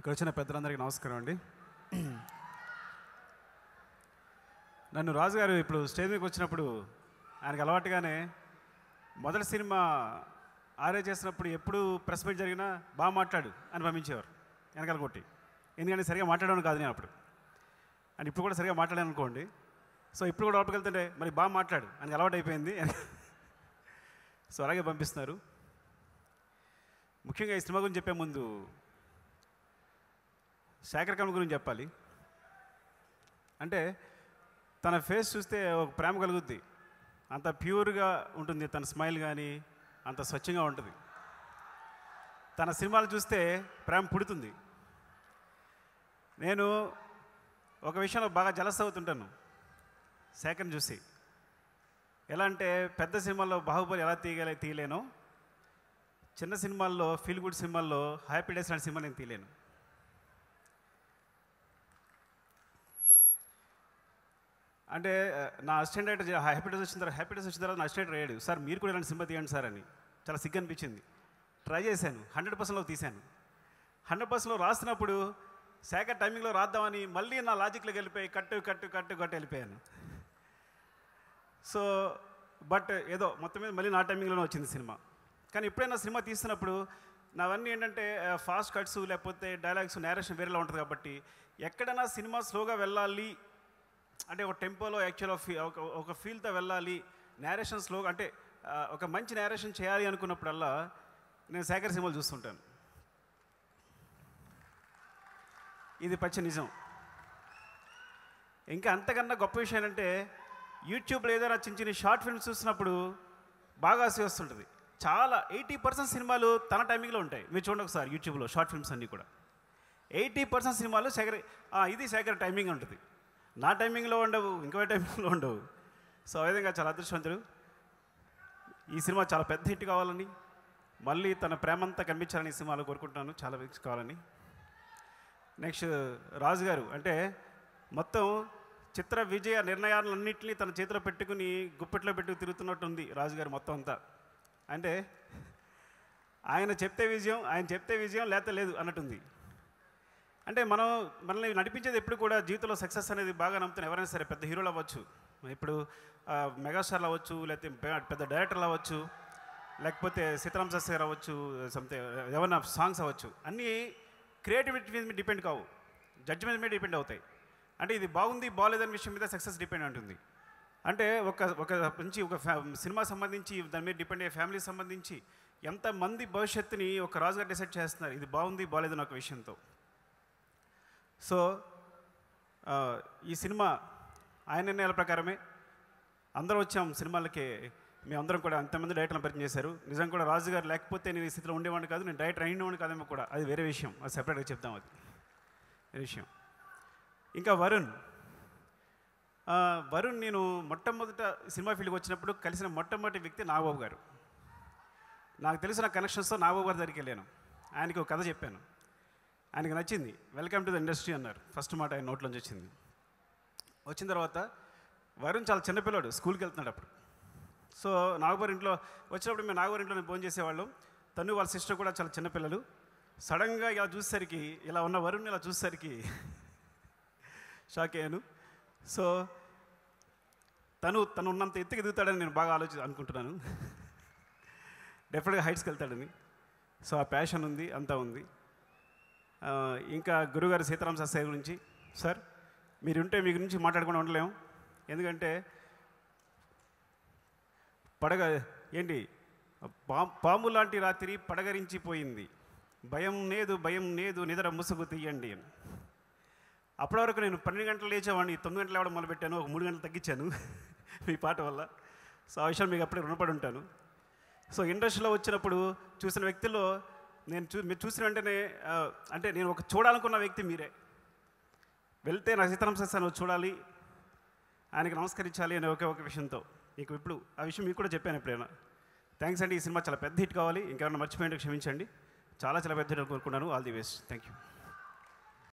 ఇక్కడ వచ్చిన పెద్దలందరికీ నమస్కారం అండి. నన్ను రాజుగారు ఇప్పుడు స్టేజ్ మీదకి వచ్చినప్పుడు ఆయనకు అలవాటుగానే మొదటి సినిమా ఆరే చేసినప్పుడు ఎప్పుడు ప్రెస్ మీట్ జరిగినా బాగా మాట్లాడు అని పంపించేవారు వెనకాల కొట్టి. ఎందుకంటే సరిగా మాట్లాడడం కాదు నేను అప్పుడు, అని ఇప్పుడు కూడా సరిగా మాట్లాడాను అనుకోండి. సో ఇప్పుడు కూడా లోపలికి వెళ్తుంటే మరి బాగా మాట్లాడు అని అలవాటు అయిపోయింది. సో అలాగే పంపిస్తున్నారు. ముఖ్యంగా ఈ సినిమా గురించి చెప్పే ముందు శేఖర్ కమల్ గురించి చెప్పాలి. అంటే తన ఫేస్ చూస్తే ఒక ప్రేమ కలుగుద్ది, అంత ప్యూర్గా ఉంటుంది తన స్మైల్, కానీ అంత స్వచ్ఛంగా ఉంటుంది. తన సినిమాలు చూస్తే ప్రేమ పుడుతుంది. నేను ఒక విషయంలో బాగా జలస్ అవుతుంటాను శేఖర్ని చూసి. ఎలా అంటే పెద్ద సినిమాల్లో బాహుబలి ఎలా తీయలేనో, చిన్న సినిమాల్లో ఫీల్ గుడ్ సినిమాల్లో హ్యాపీ డేస్ లాంటి సినిమా నేను తీయలేను. అంటే నా అసిస్టెంట్ డైరెక్టర్ హ్యాపీ డేస్ వచ్చిన తర్వాత నా అసిస్టెంట్ అయ్యాడు, సార్ మీరు కూడా ఇలాంటి సినిమా తీయండి సార్ అని. చాలా సిగ్గు అనిపించింది. ట్రై చేశాను, 100%లో తీశాను. 100%లో రాస్తున్నప్పుడు శేఖర్ టైమింగ్లో రాద్దామని మళ్ళీ నా లాజిక్లోకి వెళ్ళిపోయి కట్టు వెళ్ళిపోయాను. సో బట్ ఏదో మొత్తం మీద మళ్ళీ నా టైమింగ్లోనే వచ్చింది సినిమా. కానీ ఎప్పుడైనా సినిమా తీస్తున్నప్పుడు నావన్నీ ఏంటంటే ఫాస్ట్ కట్స్ లేకపోతే డైలాగ్స్ నేరేషన్ వేరేలా ఉంటుంది. కాబట్టి ఎక్కడైనా సినిమా స్లోగా వెళ్ళాలి అంటే ఒక టెంపోలో యాక్చువల్గా ఒక ఫీల్తో వెళ్ళాలి, నేరేషన్ స్లోగా అంటే ఒక మంచి నేరేషన్ చేయాలి అనుకున్నప్పుడల్లా నేను శేఖర్ సినిమాలు చూస్తుంటాను. ఇది పచ్చి నిజం. ఇంకా అంతకన్నా గొప్ప విషయం ఏంటంటే యూట్యూబ్లో ఏదైనా చిన్న షార్ట్ ఫిల్మ్స్ చూసినప్పుడు బాగా వస్తుంటుంది. చాలా 80% సినిమాలు తన టైమింగ్లో ఉంటాయి. మీరు చూడండి ఒకసారి యూట్యూబ్లో షార్ట్ ఫిల్మ్స్ అన్నీ కూడా 80% సినిమాలు ఇది శేఖర్ టైమింగ్ ఉంటుంది. నా టైమింగ్లో ఉండవు, ఇంకో టైమింగ్లో ఉండవు. సో ఆ విధంగా చాలా అదృష్టవంతుడు. ఈ సినిమా చాలా పెద్ద హిట్ కావాలని, మళ్ళీ తన ప్రేమంతా కనిపించాలని ఈ సినిమాలో కోరుకుంటున్నాను, చాలా వీక్స్ కావాలని. నెక్స్ట్ రాజు గారు అంటే మొత్తం చిత్ర విజయ నిర్ణయాలన్నింటినీ తన చేతిలో పెట్టుకుని గుప్పెట్లో పెట్టుకు తిరుగుతున్నట్టుంది రాజుగారు మొత్తం అంతా. అంటే ఆయన చెప్తే విజయం లేకపోతే లేదు అన్నట్టుంది. అంటే మనల్ని నడిపించేది ఎప్పుడు కూడా జీవితంలో సక్సెస్ అనేది బాగా నమ్ముతాను. ఎవరైనా సరే పెద్ద హీరోలు అవ్వచ్చు, ఇప్పుడు మెగాస్టార్లు అవ్వచ్చు, లేకపోతే పెద్ద డైరెక్టర్లు అవ్వచ్చు, లేకపోతే సీతారాం శాస్త్రి గారు అవ్వచ్చు, ఏమన్నా సాంగ్స్ అవ్వచ్చు. అన్నీ క్రియేటివిటీ మీద డిపెండ్ కావు, జడ్జిమెంట్ మీద డిపెండ్ అవుతాయి. అంటే ఇది బాగుంది బాగోలేదనే విషయం మీద సక్సెస్ డిపెండ్ ఉంటుంది. అంటే ఒక సినిమా సంబంధించి దాని మీద డిపెండ్ అయ్యే ఫ్యామిలీకి సంబంధించి ఎంతమంది భవిష్యత్తుని ఒక రాజుగారు డిసైడ్ చేస్తున్నారు, ఇది బాగుంది బాగోలేదని ఒక విషయంతో. సో ఈ సినిమా ఆయన నిర్ణయాల ప్రకారమే అందరూ వచ్చాం సినిమాలకి. మేమందరం కూడా అంతమంది డైరెక్టర్లను పరిచయం చేశారు. నిజం కూడా రాజుగారు లేకపోతే నేను ఈ స్థితిలో ఉండేవాడిని కాదు, నేను డైరెక్టర్ అయినవాడిని కాదేమో కూడా, అది వేరే విషయం, అది సెపరేట్గా చెప్తాం, అది వేరే విషయం. ఇంకా వరుణ్ నేను మొట్టమొదట సినిమా ఫీల్డ్కి వచ్చినప్పుడు కలిసిన మొట్టమొదటి వ్యక్తి నాగబాబు గారు. నాకు తెలిసిన కనెక్షన్స్తో నాగబాబు గారి దగ్గరికి వెళ్ళాను. ఆయనకి ఒక కథ చెప్పాను, ఆయనకి నచ్చింది. వెల్కమ్ టు ద ఇండస్ట్రీ అన్నారు ఫస్ట్ మాట ఆయన నోట్లోంచి వచ్చింది. వచ్చిన తర్వాత వరుణ్ చాలా చిన్నపిల్లాడు, స్కూల్కి వెళ్తున్నాడు అప్పుడు. సో నాగబాబు ఇంట్లో వచ్చినప్పుడు మేము నాగబాబు ఇంట్లో భోజనం చేసేవాళ్ళం. తను వాళ్ళ సిస్టర్ కూడా చాలా చిన్నపిల్లలు. సడన్గా ఇలా చూసేసరికి, ఇలా ఉన్న వరుణ్ని ఇలా చూసేసరికి షాక్ అయ్యాను. సో తను ఉన్నంత ఎత్తుకి ఎదుగుతాడని నేను బాగా అనుకుంటున్నాను. డెఫినెట్గా హైట్స్కి వెళ్తాడని. సో ఆ ప్యాషన్ ఉంది, అంతా ఉంది. ఇంకా గురుగారు సీతారాం శాస్త్రి గురించి, సార్ మీరుంటే మీ గురించి మాట్లాడకుండా ఉండలేము. ఎందుకంటే పాము లాంటి రాత్రి పడగరించిపోయింది, భయం లేదు నిద్ర ముసుగు తీయండి అని. అప్పటి వరకు నేను 12 గంటలు లేచేవాడిని, 9 గంటలు లేవడం మొదలుపెట్టాను, ఒక 3 గంటలు తగ్గించాను మీ పాట వల్ల. సో ఆ విషయం మీకు అప్పుడే రుణపడి ఉంటాను. సో ఇండస్ట్రీలో వచ్చినప్పుడు చూసిన వ్యక్తుల్లో మీరు చూసిన వెంటనే అంటే నేను ఒక చూడాలనుకున్న వ్యక్తి మీరే. వెళ్తే నా సీతారాం శాస్త్రి చూడాలి, ఆయనకి నమస్కరించాలి అనే ఒక విషయంతో మీకు ఇప్పుడు ఆ విషయం మీకు కూడా చెప్పాను ఎప్పుడైనా. థ్యాంక్స్ అండి. ఈ సినిమా చాలా పెద్ద హిట్ కావాలి. ఇంకేమైనా మర్చిపోయింటే క్షమించండి. చాలా పెద్ద హిట్ కోరుకున్నాను. All the best. Thank you.